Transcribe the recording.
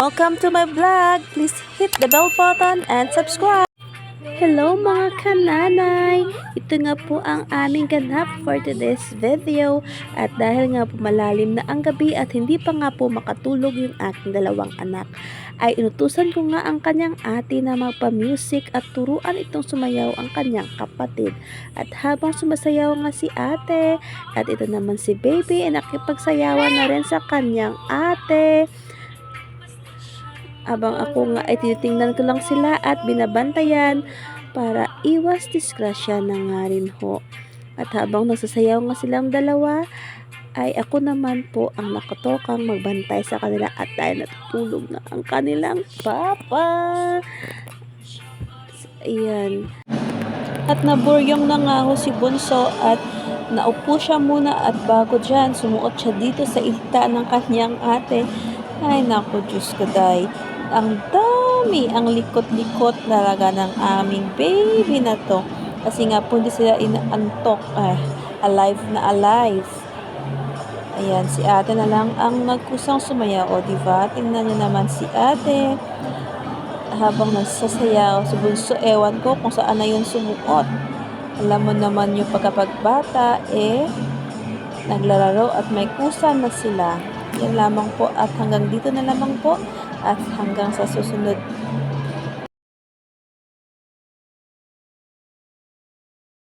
Welcome to my vlog. Please hit the bell button and subscribe. Hello mga kananay! Ito nga po ang aming ganap for today's video. At dahil nga po malalim na ang gabi at hindi pa nga po makatulog yung aking dalawang anak, ay inutusan ko nga ang kanyang ate na magpa-music at turuan itong sumayaw ang kanyang kapatid. At habang sumasayaw nga si ate, at ito naman si baby ay nakipagsayawan na rin sa kanyang ate. Abang ako nga ay tinitingnan ko lang sila at binabantayan para iwas disgrasya na nga rin ho. At habang nagsasayaw nga silang dalawa, ay ako naman po ang nakatokang magbantay sa kanila at dahil natutulog na ang kanilang papa. Ayan. At naburyong na nga ho si Bunso at naupo siya muna at bago dyan, sumuot siya dito sa ilta ng kanyang ate. Ay naku, Diyos ko day. Ang dami, ang likot-likot talaga ng aming baby na to. Kasi nga po hindi sila inaantok. Alive na alive. Ayan, si ate na lang ang nagkusang sumaya. O diba, tingnan nyo naman si ate. Habang nagsasayaw, si Bunso, ewan ko kung saan na yun sumuot. Alam mo naman yung pagkapagbata, naglalaro at may kusa na sila. Yan lamang po at hanggang dito na lamang po at hanggang sa susunod